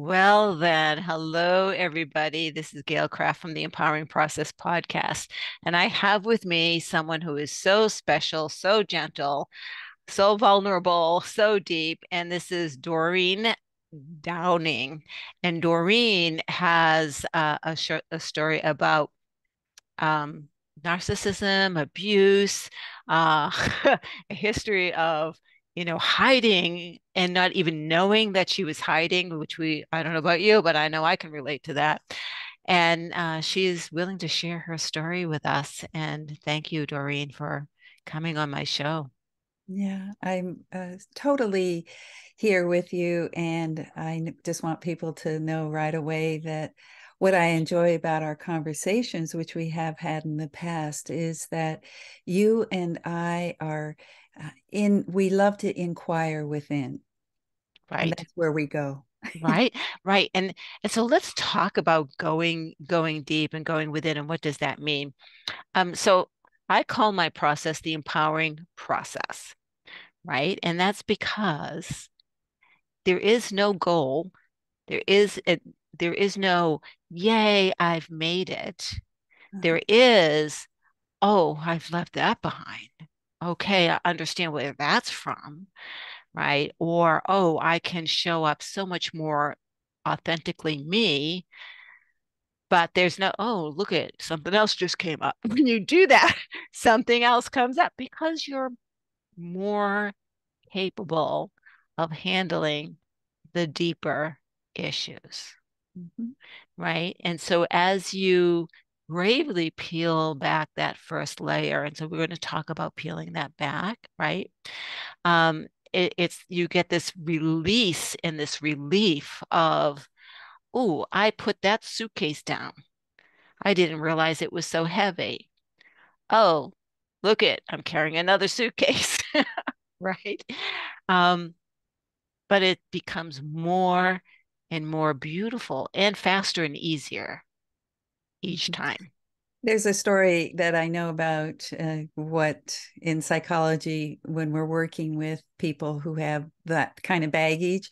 Well, then, hello, everybody. This is Gail Kraft from the Empowering Process podcast. And I have with me someone who is so special, so gentle, so vulnerable, so deep. And this is Doreen Downing. And Doreen has a story about um, narcissism, abuse, uh, a history of, hiding and not even knowing that she was hiding, I don't know about you, but I know I can relate to that. And she's willing to share her story with us. And thank you, Doreen, for coming on my show. Yeah, I'm totally here with you. And just want people to know right away that what I enjoy about our conversations, which we have had in the past, is that you and I are we love to inquire within, and Right. that's where we go. Right, right. And so let's talk about going deep and going within and what does that mean? So I call my process the empowering process, right? And that's because there is no goal. There is a, there is no, yay, I've made it. There is, oh, I've left that behind. Okay, I understand where that's from, right? Or, oh, I can show up so much more authentically me, but there's no, oh, look at something else just came up. When you do that, something else comes up because you're more capable of handling the deeper issues, Mhm. right? And so as you bravely peel back that first layer, and so we're going to talk about peeling that back, right? It's you get this release and this relief of, oh, I put that suitcase down. I didn't realize it was so heavy. Oh, look it, I'm carrying another suitcase, right? Um, but it becomes more and more beautiful and faster and easier each Mhm. time. There's a story that I know about what in psychology, when we're working with people who have that kind of baggage,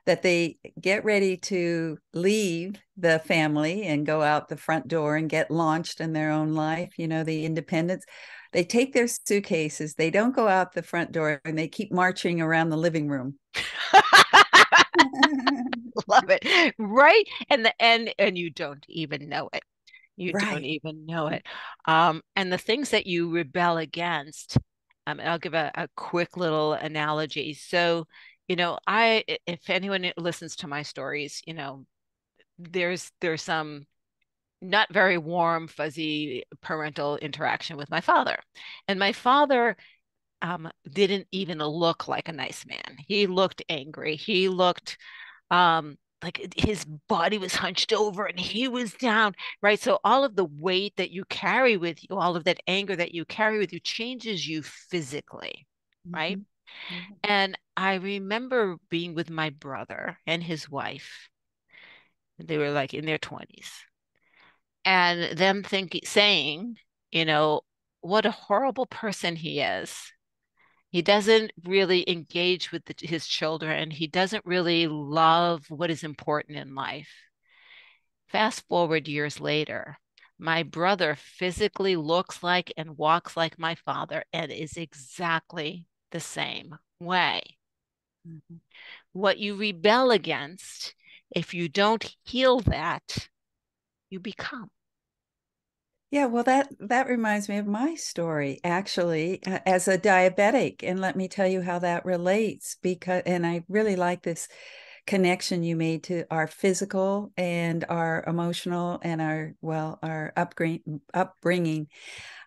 that they get ready to leave the family and go out the front door and get launched in their own life, the independence. They take their suitcases, they don't go out the front door, and they keep marching around the living room. Love it. Right? And you don't even know it. You don't Right. even know it. And the things that you rebel against, and I'll give a quick little analogy. So, if anyone listens to my stories, there's some not very warm, fuzzy parental interaction with my father. And my father didn't even look like a nice man. He looked angry. He looked like his body was hunched over and he was down, right? So all of the weight that you carry with you, all of that anger that you carry with you changes you physically, right? Mhm. Yeah. And I remember being with my brother and his wife. They were like in their 20s. And them saying, you know, what a horrible person he is. He doesn't really engage with his children. He doesn't really love what is important in life. Fast forward years later, my brother physically looks like and walks like my father and is exactly the same way. Mhm. What you rebel against, if you don't heal that, you become. Yeah, well, that reminds me of my story actually, as a diabetic, and let me tell you how that relates. Because, and I really like this connection you made to our physical and our emotional and our upbringing.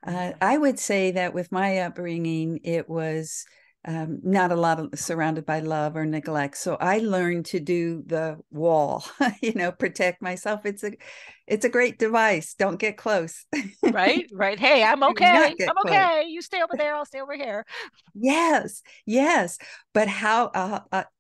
I would say that with my upbringing, it was not a lot of surrounded by love or neglect. So I learned to do the wall, protect myself. It's a great device. Don't get close. Right? Right. Hey, I'm Do not okay. get I'm close. okay. You stay over there. I'll stay over here. Yes, yes. But how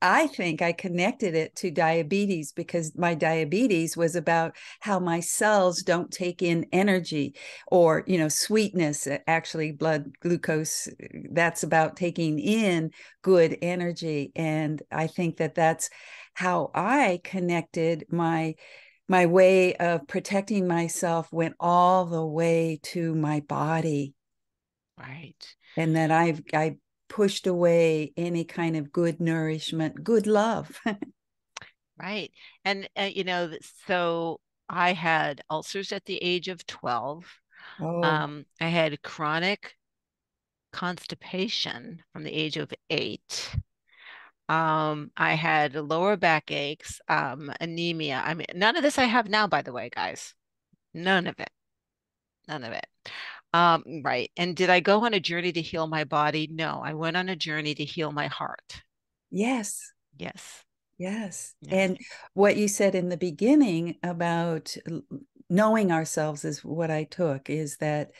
I think I connected it to diabetes because my diabetes was about how my cells don't take in energy or, sweetness, actually blood glucose, that's about taking in good energy. And I think that that's how I connected my way of protecting myself went all the way to my body, Right. and that I pushed away any kind of good nourishment, good love. Right. And, so I had ulcers at the age of 12. Oh, I had chronic constipation from the age of 8. I had lower back aches, anemia. I mean, none of this I have now, by the way, guys. None of it. None of it. Right. And did I go on a journey to heal my body? No, I went on a journey to heal my heart. yes. Yes. Yes. Yes. And what you said in the beginning about knowing ourselves is what I took, is that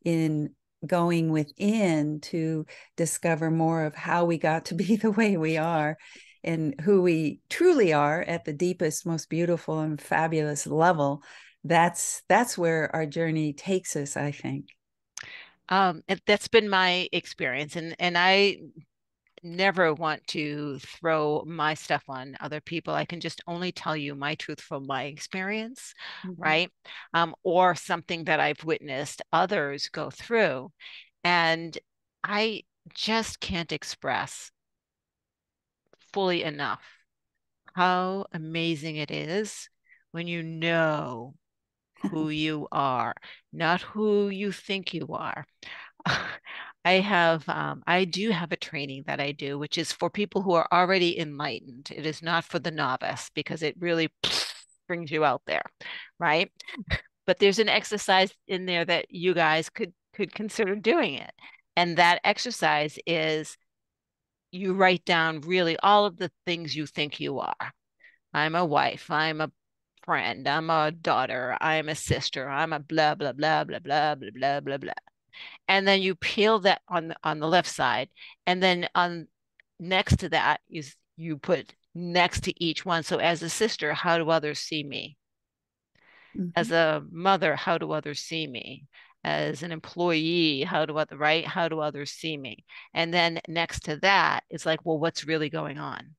in going within to discover more of how we got to be the way we are and who we truly are at the deepest, most beautiful and fabulous level, that's where our journey takes us, I think. That's been my experience, and I never want to throw my stuff on other people. I can just only tell you my truth from my experience, Mhm. right? Or something that I've witnessed others go through. And I just can't express fully enough how amazing it is when you know who you are, not who you think you are. I do have a training that I do, which is for people who are already enlightened. It is not for the novice because it really brings you out there, right? But there's an exercise in there that you guys could consider doing it. And that exercise is you write down really all of the things you think you are. I'm a wife, I'm a friend, I'm a daughter, I'm a sister, I'm a blah blah blah blah blah blah blah blah blah. And then you peel that on the left side, and then on next to that you put next to each one. So as a sister, how do others see me? As Mhm. a mother, how do others see me? As an employee, how do others see me? And then next to that, it's like, well, what's really going on?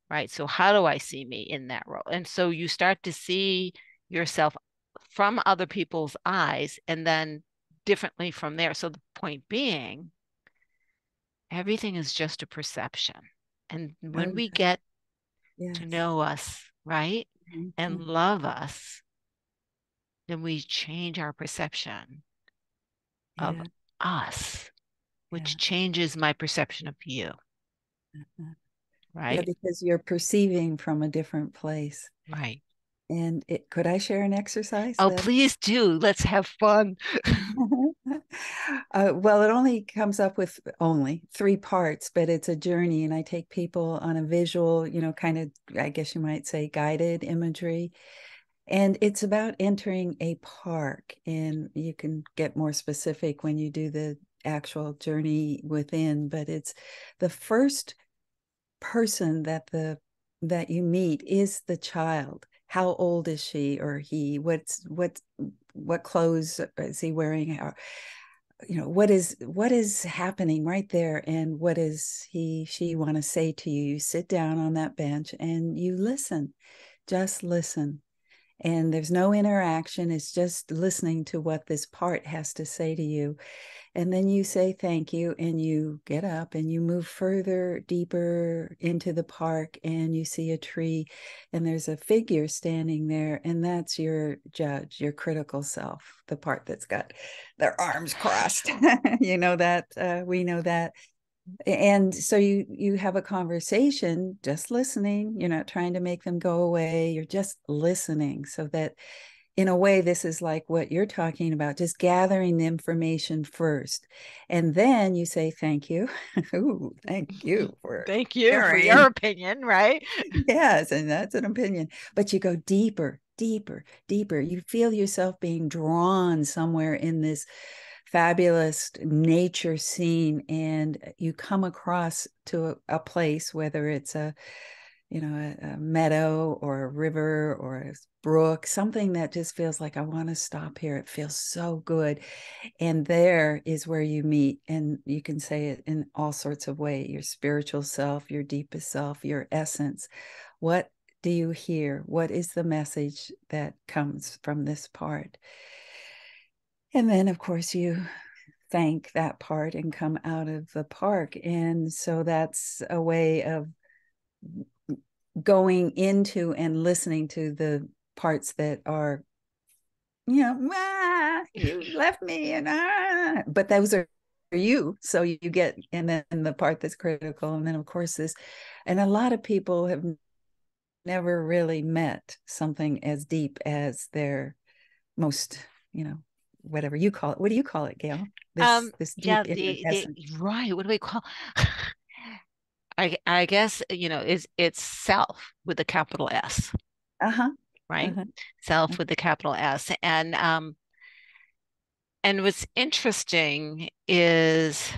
Right? So how do I see me in that role? And so you start to see yourself from other people's eyes and then differently from there. So the point being, everything is just a perception. And Oh, when we yeah. get to Yes. know us, right, and Mhm. love us, then we change our perception of Yeah. us, which Yeah. changes my perception of you, Uh-huh. Yeah, right? because you're perceiving from a different place. Right. And could I share an exercise Oh, that? please do. Let's have fun. Well, it only comes up with only three parts, but it's a journey, and I take people on a visual, kind of, I guess you might say, guided imagery. And it's about entering a park, and you can get more specific when you do the actual journey within, but it's the first person that you meet is the child. How old is she or he? What clothes is he wearing? What is happening right there, and what does she want to say to you? You sit down on that bench and you listen. Just listen, and there's no interaction. It's just listening to what this part has to say to you. And then you say thank you, and you get up and you move further, deeper into the park, and you see a tree, and there's a figure standing there, and that's your judge, your critical self, the part that's got their arms crossed. You know that, we know that. And so you have a conversation, just listening. You're not trying to make them go away. You're just listening, so that in a way, this is like what you're talking about, just gathering the information first. And then you say, thank you. Ooh, thank you for Thank you for your sharing. opinion, right? Yes, and that's an opinion. But you go deeper. deeper, deeper. You feel yourself being drawn somewhere in this fabulous nature scene, and you come across to a place, whether it's a meadow or a river or a brook, something that just feels like I want to stop here. It feels so good. And there is where you meet, and you can say it in all sorts of ways: your spiritual self, your deepest self, your essence. What do you hear? What is the message that comes from this part? And then, of course, you thank that part and come out of the park. And so that's a way of going into and listening to the parts that are, you left me, and but those are you. So you get, and then the part that's critical. And then, of course, this, and a lot of people have never really met something as deep as their most, whatever you call it. What do you call it, Gail? This Yeah, deep inner the essence. right, what do we call I guess, is it's self with a capital S, Uh-huh. right? Uh-huh. Self with the capital S. And what's interesting is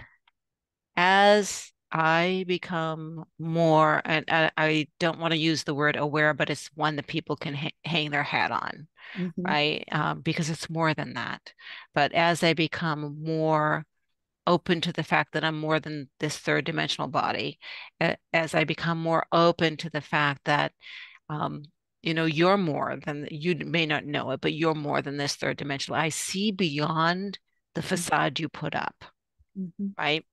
as I become more, and I don't want to use the word aware, but it's one that people can hang their hat on, Mm-hmm. right? Because it's more than that. But as I become more open to the fact that I'm more than this third dimensional body, as I become more open to the fact that, um, you're more than, you may not know it, but you're more than this third dimensional. I see beyond the facade you put up, Mm-hmm. right?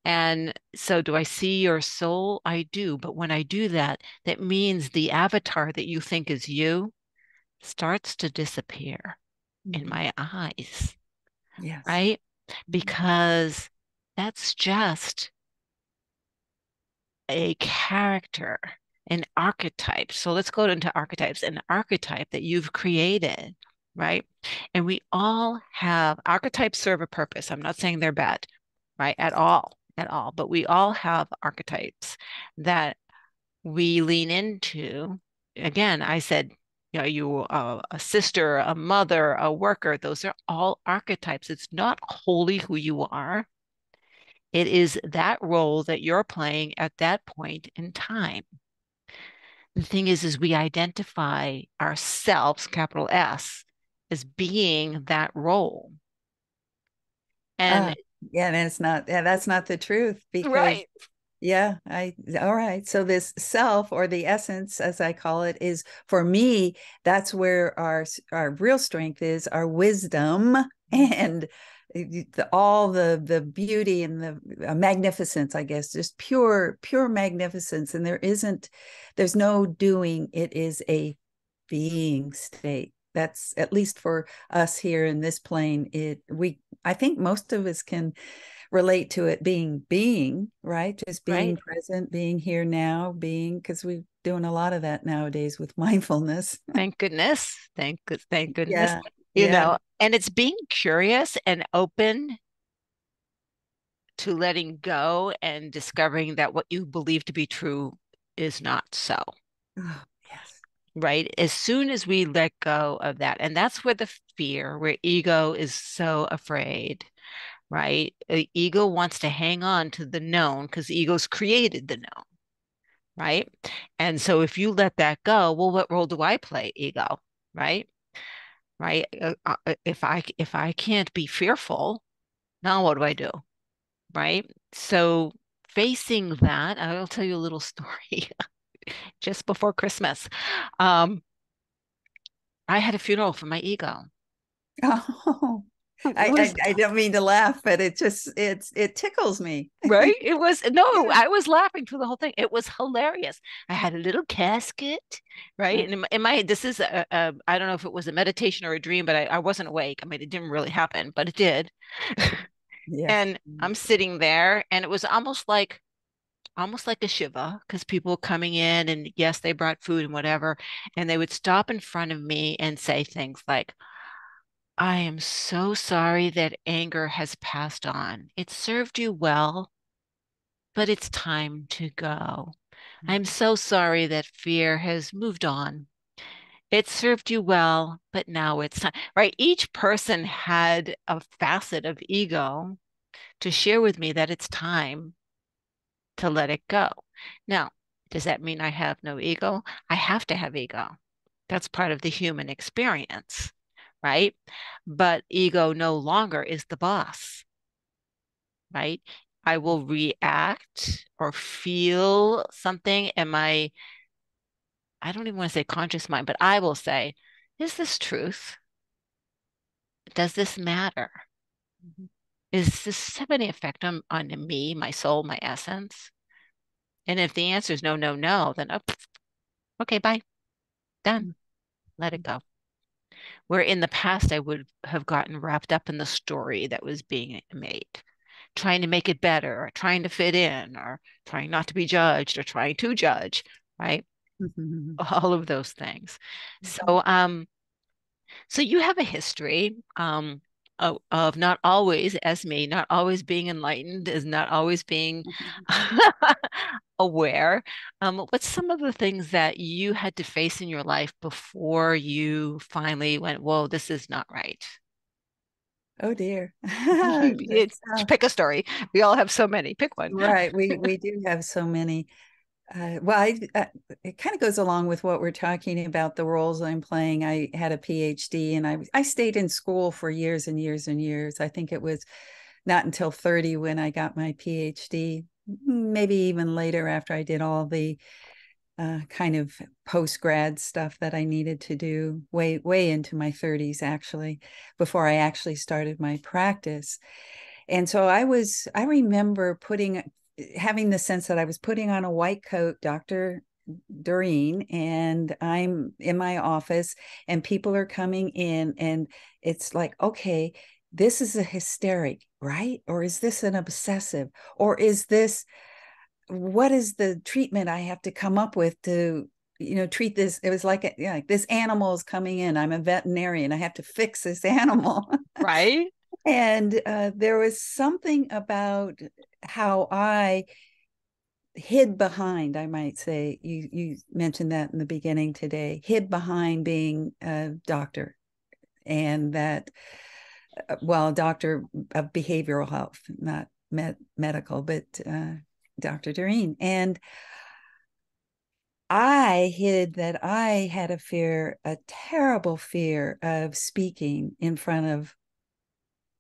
And so do I see your soul? I do. But when I do that, that means the avatar that you think is you starts to disappear in Mm-hmm. my eyes, Yes. right? Mm-hmm. Because that's just a character, an archetype. So let's go into archetypes, an archetype that you've created, right? And we all have archetypes serve a purpose. I'm not saying they're bad, right? At all. But we all have archetypes that we lean into. Again, I said, you a sister, a mother, a worker. Those are all archetypes. It's not wholly who you are. It is that role that you're playing at that point in time. The thing is we identify ourselves, capital S, as being that role. And Ah, yeah, and it's not, yeah, that's not the truth, because right, yeah, all right. So this self, or the essence, as I call it, is, for me, that's where our real strength is, our wisdom, and all the beauty and the magnificence, I guess, just pure magnificence. And there's no doing. It is a being state. That's, at least for us here in this plane, I think most of us can relate to it being, right? Just right. being present, being here now, because we're doing a lot of that nowadays with mindfulness. Thank goodness. Thank goodness. Yeah. Yeah. And it's being curious and open to letting go and discovering that what you believe to be true is not so, Oh, yes. right? As soon as we let go of that, and that's where the fear, where ego is so afraid, right? Ego wants to hang on to the known because ego's created the known, right? And so if you let that go, well, what role do I play, ego? Right? Right? If I can't be fearful, now what do I do? Right? So facing that, I will tell you a little story. Just before Christmas, um, I had a funeral for my ego. Oh, It was I don't mean to laugh, but it tickles me. right. It was no, Yeah. I was laughing through the whole thing. It was hilarious. I had a little casket, right? Uh, And this is I don't know if it was a meditation or a dream, but I wasn't awake. I mean, it didn't really happen, but it did. yes. And I'm sitting there, and it was almost like a shiva because people were coming in, and yes, they brought food and whatever, and they would stop in front of me and say things like, I am so sorry that anger has passed on. It served you well, but it's time to go. I'm so sorry that fear has moved on. It served you well, but now it's time, right? Each person had a facet of ego to share with me that it's time to let it go. Now, does that mean I have no ego? I have to have ego. That's part of the human experience, right? But ego no longer is the boss, right? I will react or feel something. I don't even want to say conscious mind, but I will say, is this truth? Does this matter? Mhm. Is this have any effect on me, my soul, my essence? And if the answer is no, no, no, then oh, okay, bye, done, let it go. Where in the past I would have gotten wrapped up in the story that was being made, trying to make it better, or trying to fit in, or trying not to be judged, or trying to judge, right? Mhm. All of those things. Mhm. So you have a history of not always, as me, not always being enlightened, is not always being Mhm. aware. What's some of the things that you had to face in your life before you finally went, whoa, this is not right? Oh dear. It's, That's pick a story. We all have so many. Pick one. right. We do have so many. Well, it kind of goes along with what we're talking about, the roles I'm playing. I had a PhD and I stayed in school for years and years and years. I think it was not until 30 when I got my PhD, maybe even later after I did all the kind of post grad stuff that I needed to do, way into my 30s, actually, before I actually started my practice. And so I remember having the sense that I was putting on a white coat, Dr. Doreen, and I'm in my office and people are coming in and it's like, okay, this is a hysteric, right? Or is this an obsessive? Or is this, what is the treatment I have to come up with to, treat this? It was like, yeah, like this animal is coming in. I'm a veterinarian. I have to fix this animal. Right? And there was something about how I hid behind, I might say, you mentioned that in the beginning today, hid behind being a doctor, and that, well, doctor of behavioral health, not medical, but Dr. Doreen. And I hid that I had a fear, a terrible fear of speaking in front of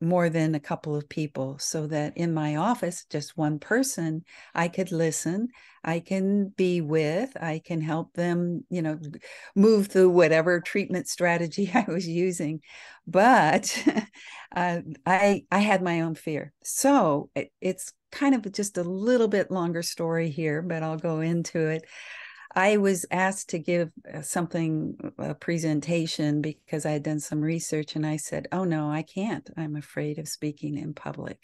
more than a couple of people, so that in my office, just one person, I could listen, I can be with, I can help them, move through whatever treatment strategy I was using. But I had my own fear. So it's kind of just a little bit longer story here, but I'll go into it. I was asked to give a presentation, because I had done some research, and I said, oh no, I can't. I'm afraid of speaking in public.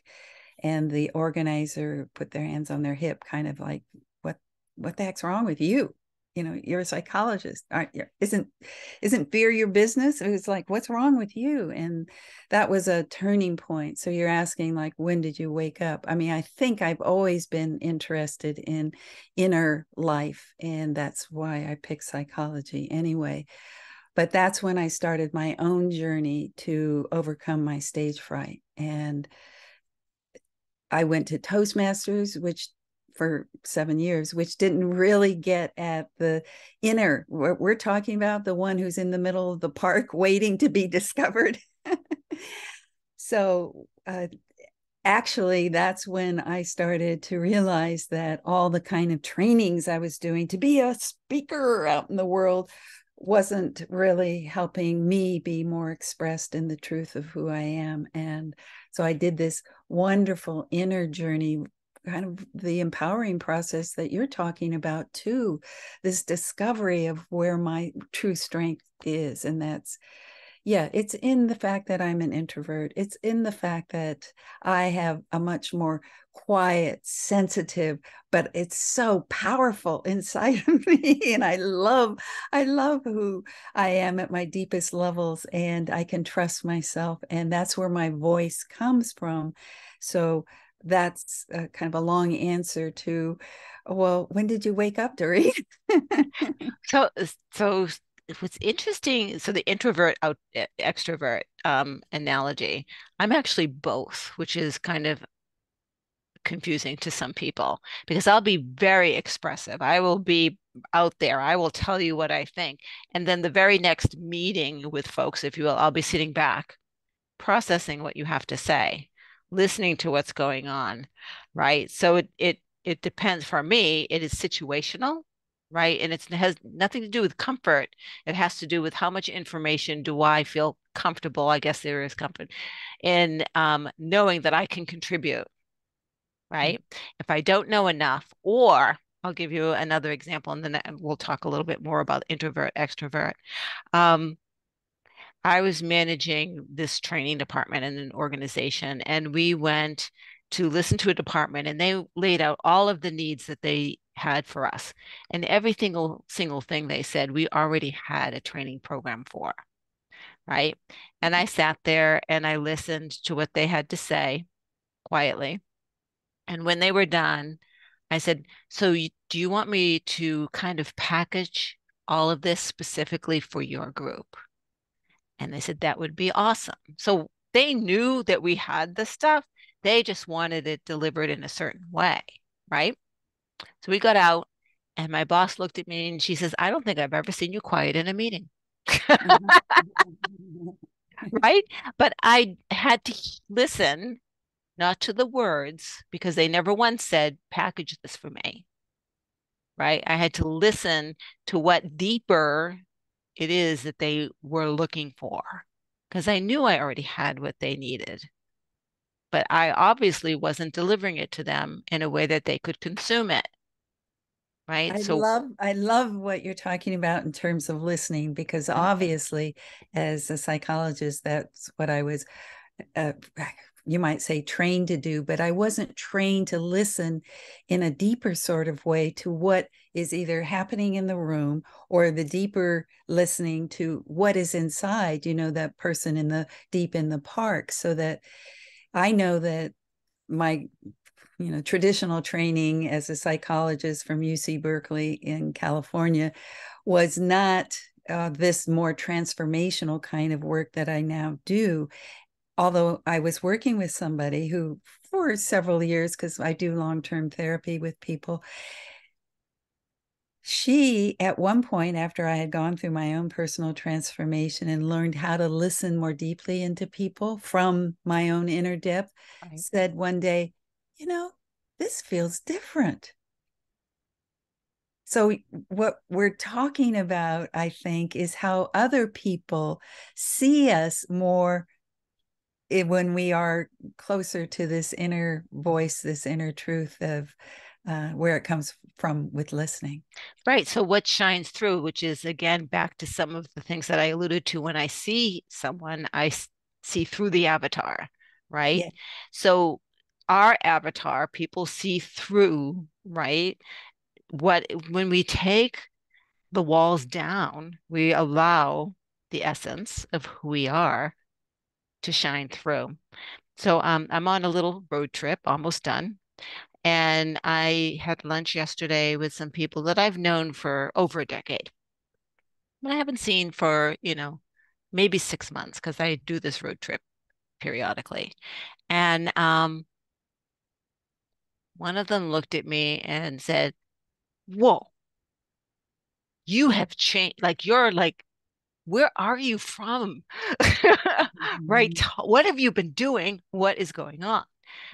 And the organizer put their hands on their hip, kind of like, what, what the heck's wrong with you? You're a psychologist. Aren't you? Isn't fear your business? It was like, what's wrong with you? And that was a turning point. So you're asking, like, when did you wake up? I mean, I think I've always been interested in inner life, and that's why I picked psychology anyway. But that's when I started my own journey to overcome my stage fright. And I went to Toastmasters, which for 7 years, which didn't really get at the inner. We're talking about the one who's in the middle of the park waiting to be discovered. So actually, that's when I started to realize that all the kind of trainings I was doing to be a speaker out in the world wasn't really helping me be more expressed in the truth of who I am. And so I did this wonderful inner journey, kind of the empowering process that you're talking about too, this discovery of where my true strength is. And that's, yeah, it's in the fact that I'm an introvert. It's in the fact that I have a much more quiet, sensitive, but it's so powerful inside of me. And I love who I am at my deepest levels, and I can trust myself. And that's where my voice comes from. So that's kind of a long answer to, well, when did you wake up, Doreen? So, so what's interesting, so the introvert out extrovert analogy, I'm actually both, which is kind of confusing to some people because I'll be very expressive. I will be out there. I will tell you what I think. And then the very next meeting with folks, if you will, I'll be sitting back, processing what you have to say, listening to what's going on, right? So it depends. For me, it is situational, right? And it has nothing to do with comfort. It has to do with how much information do I feel comfortable. I guess there is comfort in knowing that I can contribute, right? If I don't know enough, or I'll give you another example, and then we'll talk a little bit more about introvert, extrovert. Um, I was managing this training department in an organization, and we went to listen to a department, and they laid out all of the needs that they had for us. And every single thing they said, we already had a training program for, right? And I sat there and I listened to what they had to say quietly. And when they were done, I said, so do you want me to kind of package all of this specifically for your group? And they said, that would be awesome. So they knew that we had the stuff. They just wanted it delivered in a certain way, right? So we got out, and my boss looked at me and she says, I don't think I've ever seen you quiet in a meeting. Right? But I had to listen, not to the words, because they never once said, package this for me, right? I had to listen to what deeper it is that they were looking for, because I knew I already had what they needed, but I obviously wasn't delivering it to them in a way that they could consume it, right? So, I love what you're talking about in terms of listening, because obviously, as a psychologist, that's what I was, uh, you might say, trained to do, but I wasn't trained to listen in a deeper sort of way to what is either happening in the room, or the deeper listening to what is inside, that person in the deep in the park, so that I know that my traditional training as a psychologist from UC Berkeley in California was not this more transformational kind of work that I now do. Although I was working with somebody who, for several years, because I do long-term therapy with people, she, at one point, after I had gone through my own personal transformation and learned how to listen more deeply into people from my own inner depth, right. said one day, you know, this feels different. So, what we're talking about, I think, is how other people see us more when we are closer to this inner voice, this inner truth of where it comes from with listening. Right. So what shines through, which is again back to some of the things that I alluded to when I see someone, see through the avatar, right? Yeah. So our avatar, people see through, right? What when we take the walls down, we allow the essence of who we are to shine through. So I'm on a little road trip, almost done. And I had lunch yesterday with some people that I've known for over a decade. But I haven't seen for, maybe 6 months because I do this road trip periodically. And one of them looked at me and said, whoa, you have changed. Like, you're like, where are you from? Right? Mhm. What have you been doing? What is going on?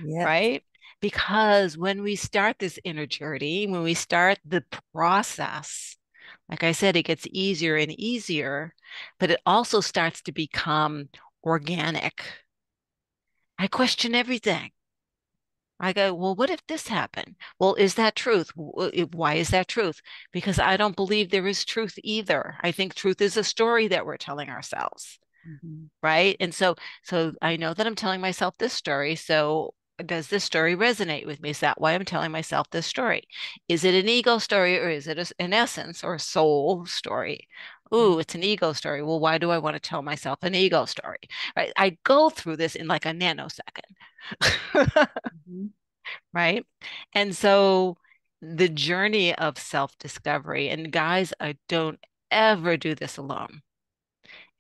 Yes. Right? Because when we start this inner journey, when we start the process, like I said, it gets easier and easier, but it also starts to become organic. I question everything. I go, well, what if this happened? Well, is that truth? Why is that truth? Because I don't believe there is truth either. I think truth is a story that we're telling ourselves, Mhm. right? And so I know that I'm telling myself this story. So does this story resonate with me? Is that why I'm telling myself this story? Is it an ego story, or is it an essence or a soul story? Ooh, it's an ego story. Well, why do I want to tell myself an ego story? Right? I go through this in like a nanosecond. Mhm. Right? And so the journey of self-discovery, and guys, I don't ever do this alone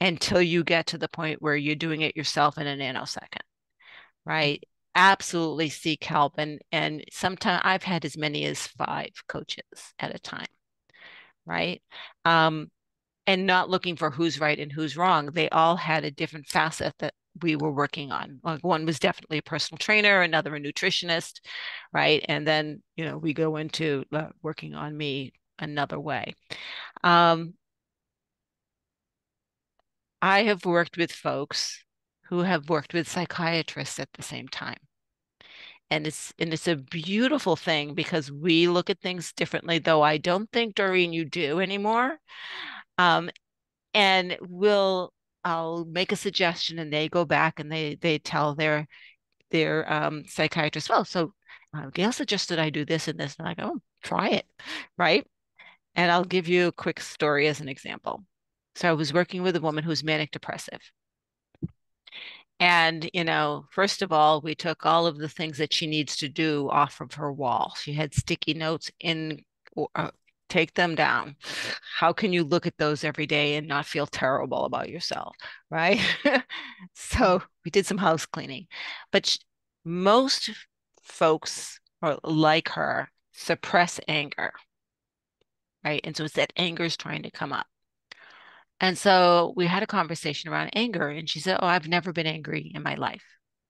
until you get to the point where you're doing it yourself in a nanosecond, right? Absolutely seek help. And sometimes I've had as many as 5 coaches at a time, right? Um, and not looking for who's right and who's wrong. They all had a different facet that we were working on. Like one was definitely a personal trainer, another a nutritionist, right? And then, we go into working on me another way. Um, I have worked with folks who have worked with psychiatrists at the same time. And it's a beautiful thing because we look at things differently, though I don't think, Doreen, you do anymore. Um, and I'll make a suggestion and they go back and they tell their psychiatrist, well, so Gail suggested I do this and this, and I go, oh, try it, right? And I'll give you a quick story as an example. So I was working with a woman who's manic depressive. And, first of all, we took all of the things that she needs to do off of her wall. She had sticky notes in, uh, take them down. How can you look at those every day and not feel terrible about yourself? Right. So we did some house cleaning. But most folks are like her suppress anger. Right. And so it's that anger is trying to come up. And so we had a conversation around anger, and she said, oh, I've never been angry in my life.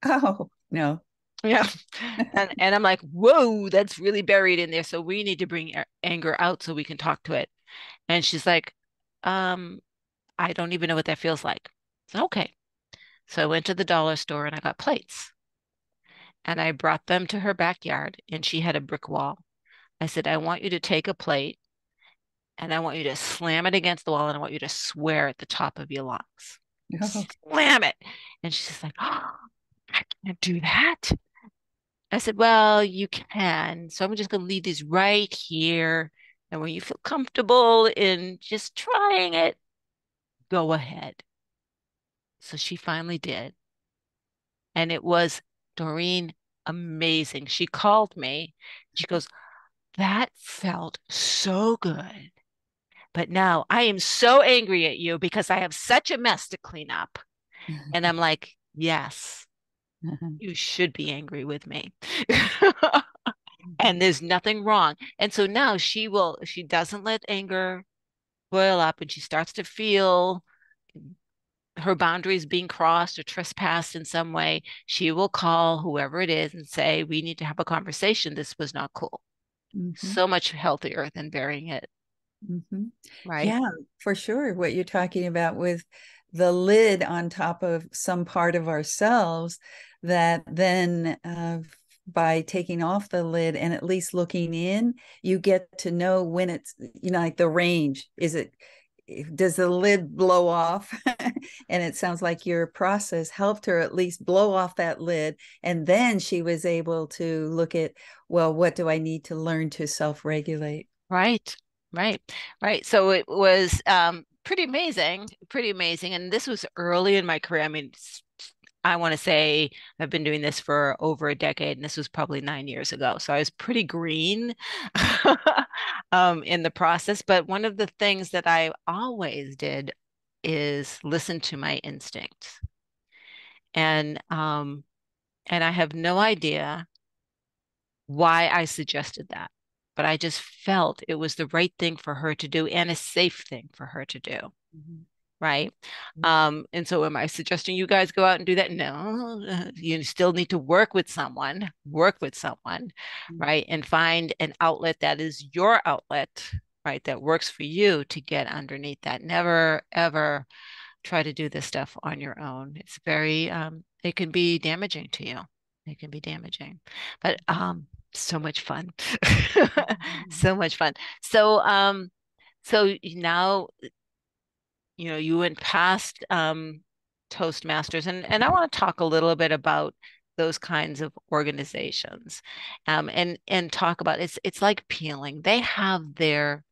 Oh, no. Yeah. And I'm like, whoa, that's really buried in there. So we need to bring anger out so we can talk to it. And she's like, um, I don't even know what that feels like. So, okay. So I went to the dollar store and I got plates and I brought them to her backyard and she had a brick wall. I said, I want you to take a plate and I want you to slam it against the wall and I want you to swear at the top of your lungs. No. Slam it. And she's like, oh, I can't do that. I said, well, you can. So I'm just going to leave these right here. And when you feel comfortable in just trying it, go ahead. So she finally did. And it was, Doreen, amazing. She called me. She goes, that felt so good. But now I am so angry at you because I have such a mess to clean up. And I'm like, yes, you should be angry with me. And there's nothing wrong. And so now she doesn't let anger boil up and she starts to feel her boundaries being crossed or trespassed in some way. She will call whoever it is and say, we need to have a conversation. This was not cool. Mhm. So much healthier than burying it, Mhm. right? Yeah, for sure. What you're talking about with the lid on top of some part of ourselves, that then by taking off the lid and at least looking in, you get to know when it's, like the range. Does the lid blow off? And it sounds like your process helped her at least blow off that lid. And then she was able to look at, well, what do I need to learn to self-regulate? Right, right, right. So it was pretty amazing, pretty amazing. And this was early in my career. I mean, I want to say I've been doing this for over a decade, and this was probably 9 years ago. So I was pretty green in the process. But one of the things that I always did is listen to my instincts. And I have no idea why I suggested that, but I just felt it was the right thing for her to do and a safe thing for her to do. Mhm. Right. And so am I suggesting you guys go out and do that? No, you still need to work with someone, right? And find an outlet that is your outlet, right? That works for you to get underneath that. Never, ever try to do this stuff on your own. It's very, it can be damaging to you. It can be damaging, but so much fun. Mhm. So much fun. So, so now, you went past Toastmasters, and I want to talk a little bit about those kinds of organizations, and talk about it's like peeling. They have their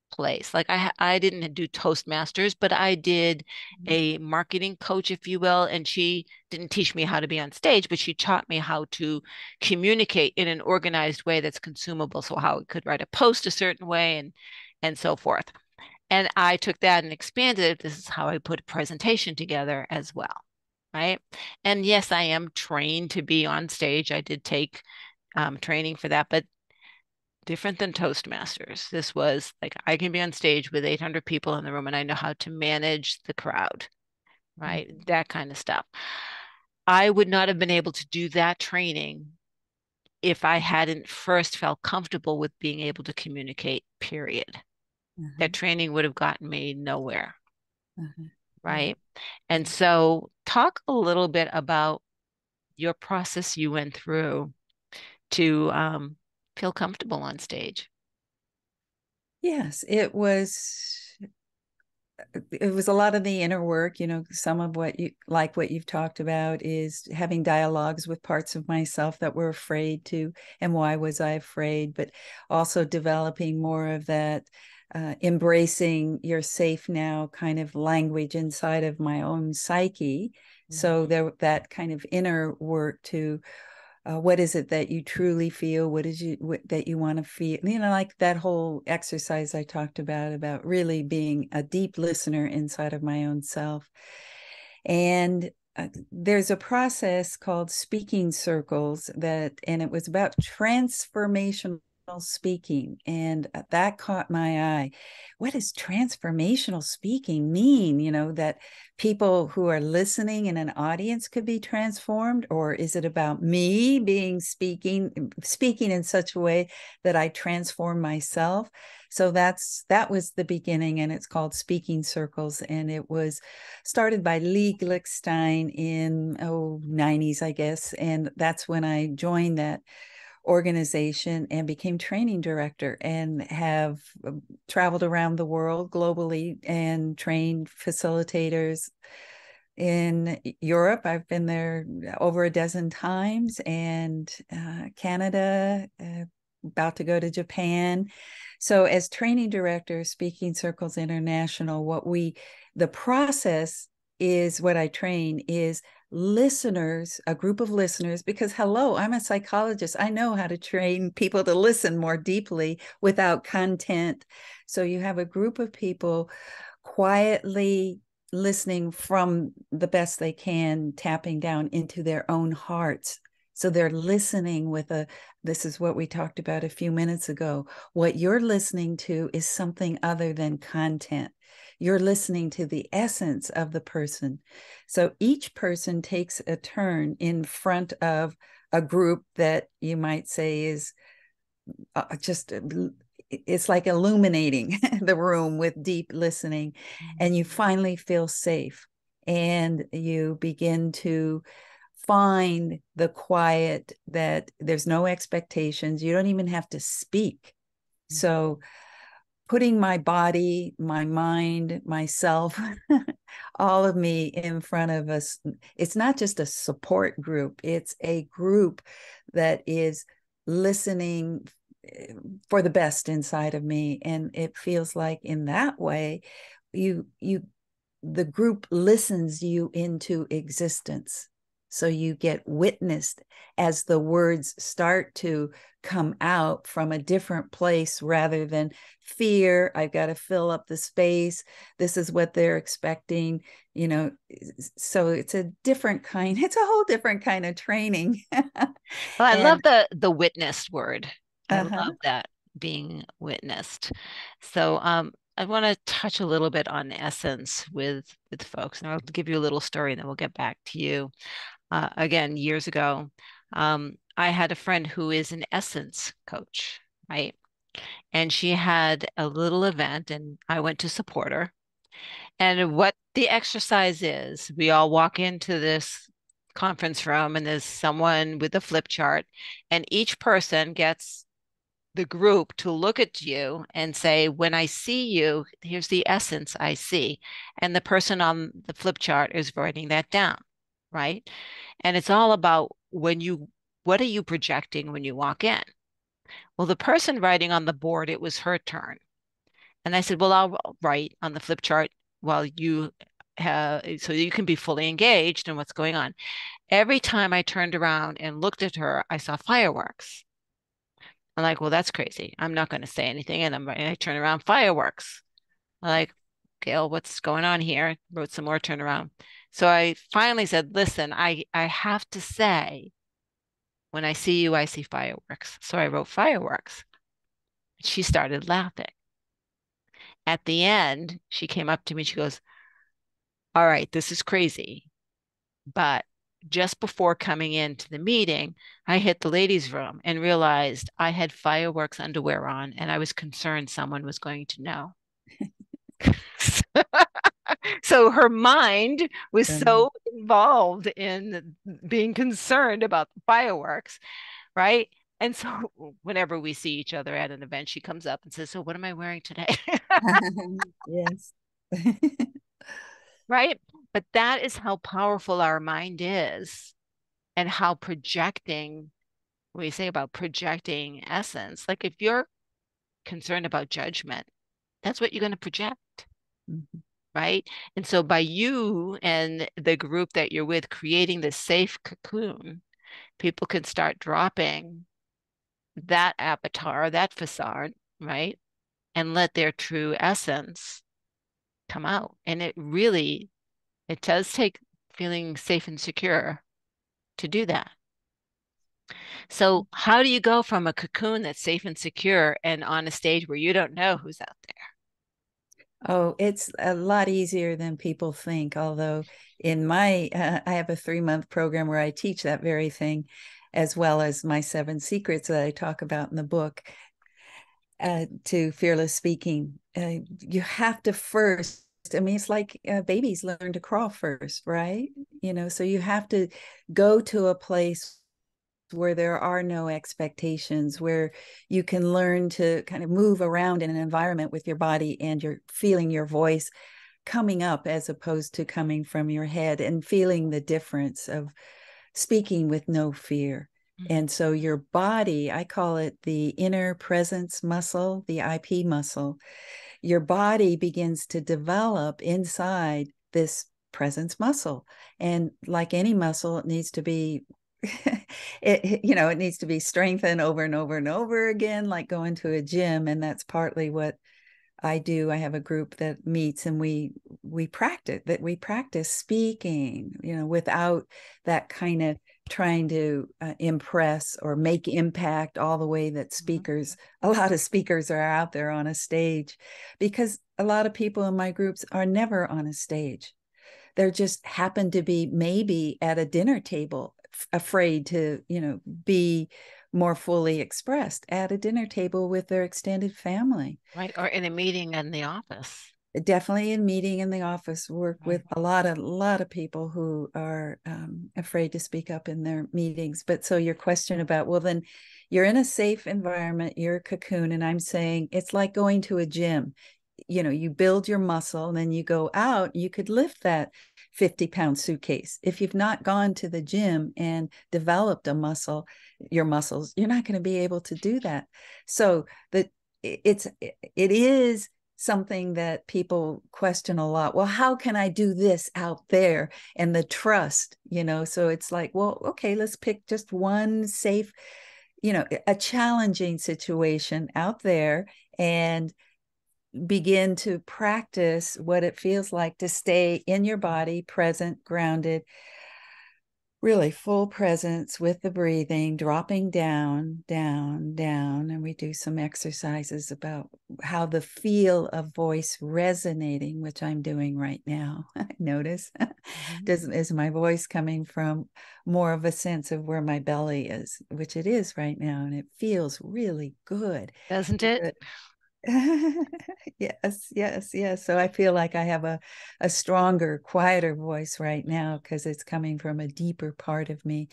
place. Like I didn't do Toastmasters, but I did a marketing coach, if you will, and she didn't teach me how to be on stage, but she taught me how to communicate in an organized way that's consumable. So how I could write a post a certain way and so forth. And I took that and expanded it. This is how I put a presentation together as well. Right. And yes, I am trained to be on stage. I did take training for that, but different than Toastmasters. This was like I can be on stage with 800 people in the room and I know how to manage the crowd, right? Mhm. That kind of stuff. I would not have been able to do that training if I hadn't first felt comfortable with being able to communicate, period. That Uh-huh. training would have gotten me nowhere, Uh-huh. Yeah. right? And Yeah. so, talk a little bit about your process you went through to feel comfortable on stage. Yes, it was a lot of the inner work, some of what you like what you've talked about is having dialogues with parts of myself that were afraid to, and why was I afraid, but also developing more of that embracing you're safe now kind of language inside of my own psyche. So Mhm. there that kind of inner work to what is it that you truly feel, that you want to feel, like that whole exercise I talked about really being a deep listener inside of my own self. And there's a process called speaking circles and it was about transformational speaking, and that caught my eye. What does transformational speaking mean? That people who are listening in an audience could be transformed, or is it about me being speaking in such a way that I transform myself? So that was the beginning, and it's called Speaking Circles, and it was started by Lee Glickstein in 90s, I guess, and that's when I joined that organization and became training director, and have traveled around the world globally and trained facilitators in Europe. I've been there over a dozen times, and Canada, about to go to Japan. So, as training director, Speaking Circles International, the process is what I train is listeners, a group of listeners, because hello, I'm a psychologist. I know how to train people to listen more deeply without content. So, you have a group of people quietly listening from the best they can, tapping down into their own hearts. So they're listening this is what we talked about a few minutes ago. What you're listening to is something other than content. You're listening to the essence of the person. So each person takes a turn in front of a group that you might say is just it's like illuminating the room with deep listening, and you finally feel safe, and you begin to find the quiet, that there's no expectations, you don't even have to speak. So putting my body, my mind, myself, all of me in front of us, it's not just a support group, it's a group that is listening for the best inside of me. And it feels like in that way, you the group listens you into existence. So you get witnessed as the words start to come out from a different place, rather than fear. I've got to fill up the space. This is what they're expecting, you know. So it's it's a whole different kind of training. Well, I love And the witnessed word. I uh-huh. love that, being witnessed. So I want to touch a little bit on essence with folks, and I'll give you a little story, and then we'll get back to you. Again, years ago, I had a friend who is an essence coach, right? And she had a little event, and I went to support her. And what the exercise is, we all walk into this conference room, and there's someone with a flip chart, and each person gets the group to look at you and say, when I see you, here's the essence I see. And the person on the flip chart is writing that down, right? And it's all about what are you projecting when you walk in? Well, the person writing on the board, it was her turn. And I said, well, I'll write on the flip chart while you have, so you can be fully engaged in what's going on. Every time I turned around and looked at her, I saw fireworks. I'm like, well, that's crazy. I'm not going to say anything. And I turn around, fireworks. Like, Gail, what's going on here? Wrote some more turnaround. So I finally said, listen, I have to say, when I see you, I see fireworks. So I wrote fireworks. She started laughing. At the end, she came up to me. She goes, all right, this is crazy. But just before coming into the meeting, I hit the ladies' room and realized I had fireworks underwear on, and I was concerned someone was going to know. So her mind was Um, so involved in being concerned about the fireworks, right? And so whenever we see each other at an event, she comes up and says, so what am I wearing today? yes. Right? But that is how powerful our mind is and how projecting, what you say about projecting essence. Like if you're concerned about judgment, that's what you're going to project, Mhm. right? And so by you and the group that you're with creating this safe cocoon, people can start dropping that avatar, that facade, right? And let their true essence come out. And it does take feeling safe and secure to do that. So, how do you go from a cocoon that's safe and secure and on a stage where you don't know who's out there? Oh, it's a lot easier than people think. Although I have a 3-month program where I teach that very thing, as well as my 7 secrets that I talk about in the book, to fearless speaking. You have to first, I mean, it's like babies learn to crawl first, right? So you have to go to a place where there are no expectations, where you can learn to kind of move around in an environment with your body and you're feeling your voice coming up as opposed to coming from your head, and feeling the difference of speaking with no fear. Mhm. And so your body, I call it the inner presence muscle, the IP muscle. Your body begins to develop inside this presence muscle. And like any muscle, it needs to be it needs to be strengthened over and over and over again, like going to a gym. And that's partly what I do. I have a group that meets, and we practice speaking, without that kind of trying to impress or make impact all the way that Mhm. a lot of speakers are out there on a stage, because a lot of people in my groups are never on a stage. They're just happen to be maybe at a dinner table, afraid to, be more fully expressed at a dinner table with their extended family. Right. Or in a meeting in the office. Definitely in meeting in the office, work with Right. a lot of people who are afraid to speak up in their meetings. But so your question about, well, then you're in a safe environment, you're a cocoon, and I'm saying it's like going to a gym. You build your muscle, and then you go out, you could lift that 50-pound suitcase. If you've not gone to the gym and developed your muscles, you're not going to be able to do that. So that it is something that people question a lot. Well, how can I do this out there? And the trust, so it's like, well, okay, let's pick just one safe, a challenging situation out there, and begin to practice what it feels like to stay in your body, present, grounded, really full presence with the breathing, dropping down, down, down. And we do some exercises about how the feel of voice resonating, which I'm doing right now. I notice. Mhm. Is my voice coming from more of a sense of where my belly is, which it is right now. And it feels really good. Doesn't it? Good. Yes, yes, yes. So I feel like I have a stronger, quieter voice right now because it's coming from a deeper part of me.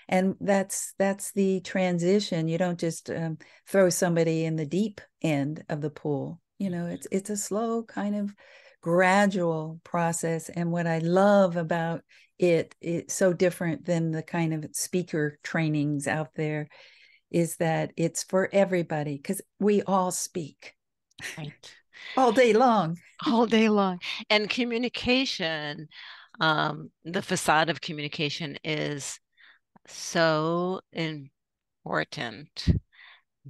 And that's the transition. You don't just throw somebody in the deep end of the pool. It's a slow kind of gradual process. And what I love about it's so different than the kind of speaker trainings out there, is that it's for everybody, because we all speak Right. all day long. All day long. And communication, the facade of communication is so important.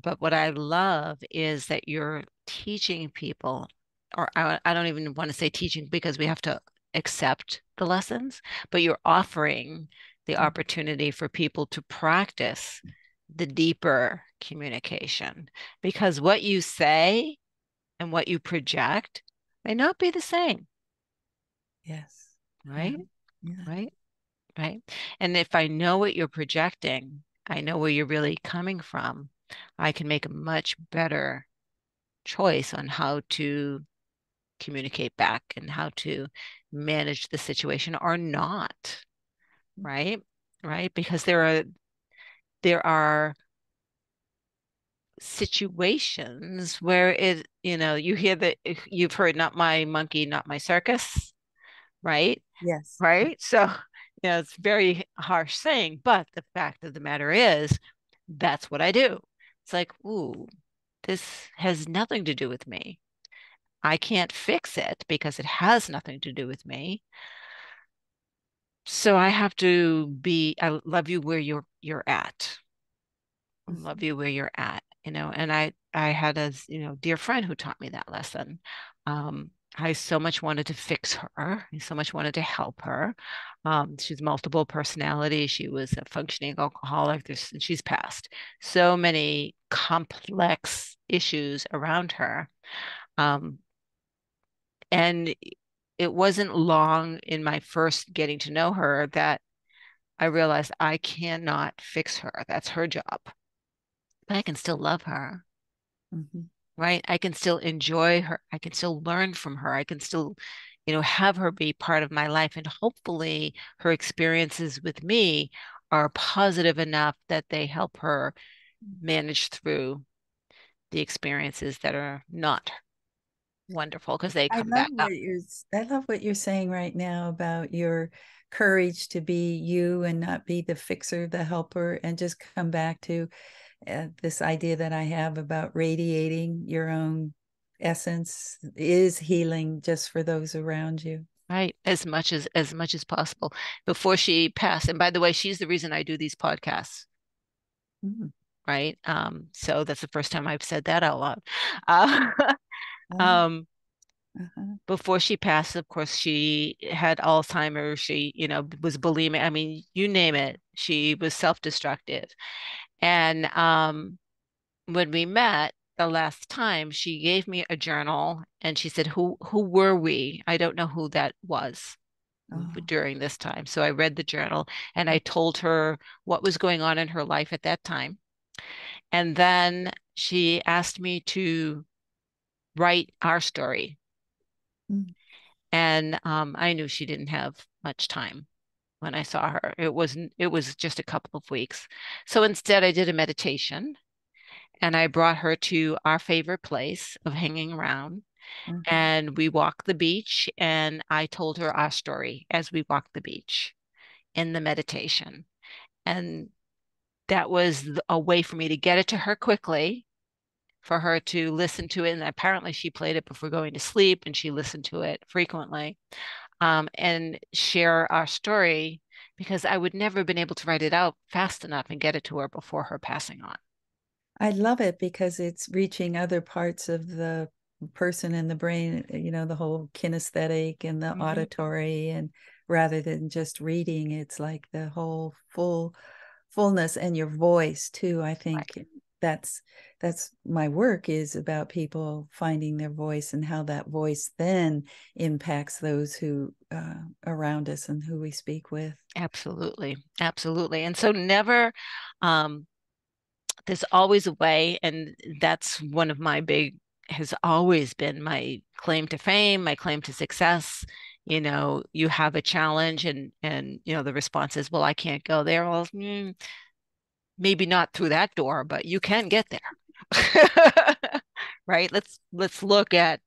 But what I love is that you're teaching people or I don't even want to say teaching because we have to accept the lessons, but you're offering the Mm. opportunity for people to practice the deeper communication because what you say and what you project may not be the same, Yes. Yeah. right? Yeah. Right? Right? And if I know what you're projecting, I know where you're really coming from, I can make a much better choice on how to communicate back and how to manage the situation or not, right? Right? Because there are situations where you hear that you've heard not my monkey, not my circus, right? Yes. Right? So, it's very harsh saying, but the fact of the matter is that's what I do. It's like, ooh, this has nothing to do with me. I can't fix it because it has nothing to do with me. So I have to I love you where you're at. I love you where you're at, and I had a, dear friend who taught me that lesson. I so much wanted to fix her. I so much wanted to help her. She's multiple personality. She was a functioning alcoholic. She's passed. So many complex issues around her. Um, and it wasn't long in my first getting to know her that I realized I cannot fix her. That's her job. But I can still love her, Mhm. right? I can still enjoy her. I can still learn from her. I can still, have her be part of my life. And hopefully her experiences with me are positive enough that they help her manage through the experiences that are not wonderful because they I come love back up. what you're I love what you're saying right now about your courage to be you and not be the fixer, the helper, and just come back to this idea that I have about radiating your own essence is healing just for those around you. Right, as much as possible before she passed. And by the way, she's the reason I do these podcasts, Mm. right? So that's the first time I've said that out loud. Uh, Oh, um, uh-huh. before she passed, of course, she had Alzheimer's. She, was bulimic. I mean, you name it. She was self-destructive. And when we met the last time, she gave me a journal and she said, "Who were we? I don't know who that was Oh, during this time." So I read the journal and I told her what was going on in her life at that time. And then she asked me to write our story. mm, And I knew she didn't have much time when I saw her. It was just a couple of weeks. So instead I did a meditation and I brought her to our favorite place of hanging around uh-huh. and we walked the beach and I told her our story as we walked the beach in the meditation. And that was a way for me to get it to her quickly, for her to listen to it. And apparently she played it before going to sleep and she listened to it frequently, and share our story because I would never have been able to write it out fast enough and get it to her before her passing on. I love it because it's reaching other parts of the person in the brain, the whole kinesthetic and the Hmm. auditory, and rather than just reading, it's like the whole fullness and your voice too. I Right. think that's that's my work is about people finding their voice and how that voice then impacts those who around us and who we speak with. Absolutely. Absolutely. And so never, um, there's always a way. And that's one of my has always been my claim to fame, my claim to success. You have a challenge and the response is, well, I can't go there. Well, maybe not through that door, but you can get there. Right? Let's look at,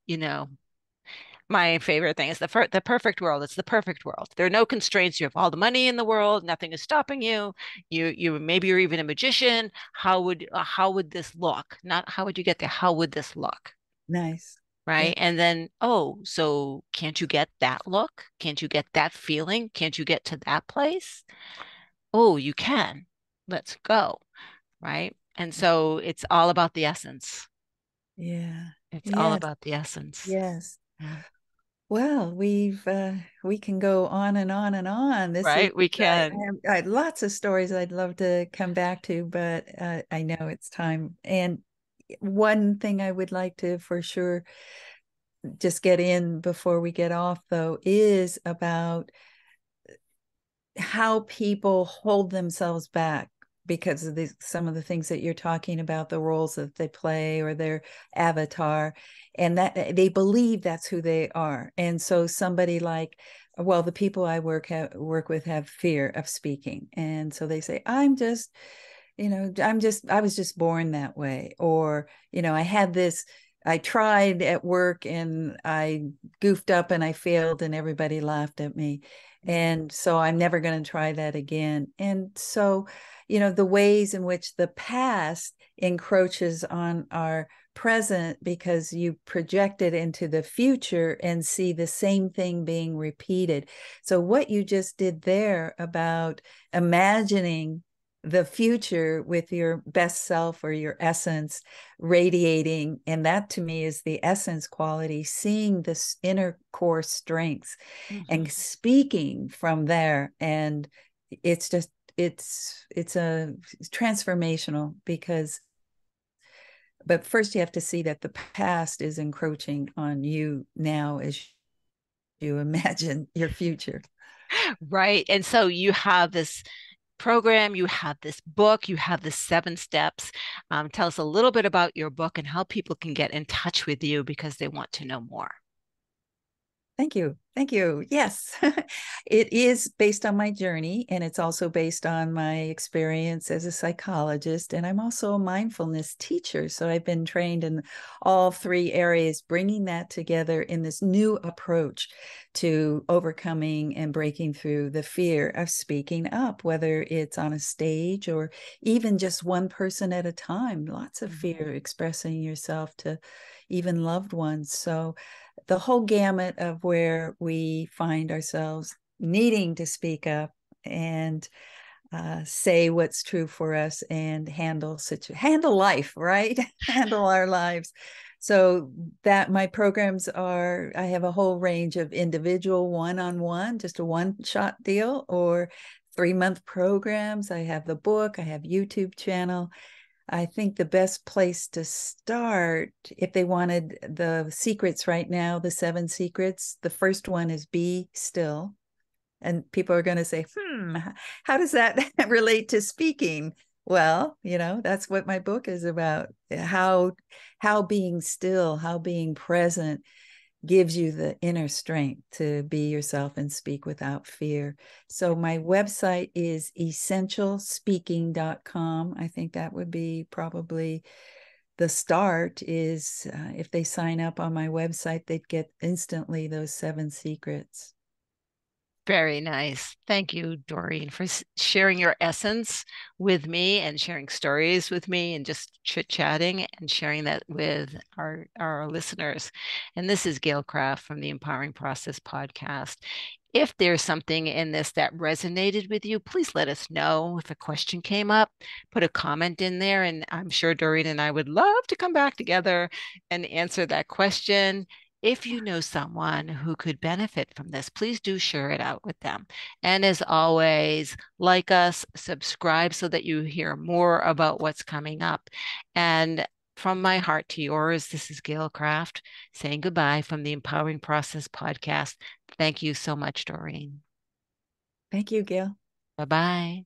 my favorite thing is the perfect world. It's the perfect world. There are no constraints. You have all the money in the world. Nothing is stopping you. You maybe you're even a magician. How would this look? Not how would you get there? How would this look? Nice. Yeah. Right? And then, oh, so can't you get that look? Can't you get that feeling? Can't you get to that place? Oh, you can. Let's go. Right? And so it's all about the essence. Yeah. It's all Yes. about the essence. Yes. Yeah. Well, we can go on and on and on. This is Right? We can. I have lots of stories I'd love to come back to, but I know it's time. And one thing I would like to for sure just get in before we get off, though, is about how people hold themselves back because of some of the things that you're talking about, the roles that they play or their avatar, and that they believe that's who they are. And so somebody like, well, the people I work with have fear of speaking, and so they say, I'm just, I was just born that way, or I had this. I tried at work and I goofed up and I failed and everybody laughed at me. And so I'm never going to try that again. And so, the ways in which the past encroaches on our present because you project it into the future and see the same thing being repeated. So, what you just did there about imagining the future with your best self or your essence radiating, and that to me is the essence quality, seeing this inner core strengths Mhm. and speaking from there. And it's just it's a transformational because, but first you have to see that the past is encroaching on you now as you imagine your future. Right. And so you have this program, you have this book, you have the 7 steps. Tell us a little bit about your book and how people can get in touch with you because they want to know more. Thank you. Thank you. Yes, it is based on my journey, and it's also based on my experience as a psychologist. And I'm also a mindfulness teacher. So I've been trained in all three areas, bringing that together in this new approach to overcoming and breaking through the fear of speaking up, whether it's on a stage or even just one person at a time. Lots of Mhm. fear expressing yourself to even loved ones. So, the whole gamut of where we find ourselves needing to speak up and say what's true for us and handle life, right? Handle our lives. So that my programs are, I have a whole range of individual one-on-one, just a one-shot deal, or 3-month programs. I have the book, I have YouTube channel. I think the best place to start, if they wanted the secrets right now, the 7 secrets, the first one is be still. And people are going to say, how does that relate to speaking? Well, that's what my book is about. How being still, how being present gives you the inner strength to be yourself and speak without fear. So my website is essentialspeaking.com. I think that would be probably the start is if they sign up on my website, they'd get instantly those 7 secrets. Very nice. Thank you, Doreen, for sharing your essence with me and sharing stories with me and just chit-chatting and sharing that with our listeners. And this is Gail Kraft from the Empowering Process podcast. If there's something in this that resonated with you, please let us know. If a question came up, put a comment in there, and I'm sure Doreen and I would love to come back together and answer that question. If you know someone who could benefit from this, please do share it out with them. And as always, like us, subscribe so that you hear more about what's coming up. And from my heart to yours, this is Gail Kraft saying goodbye from the Empowering Process podcast. Thank you so much, Doreen. Thank you, Gail. Bye bye.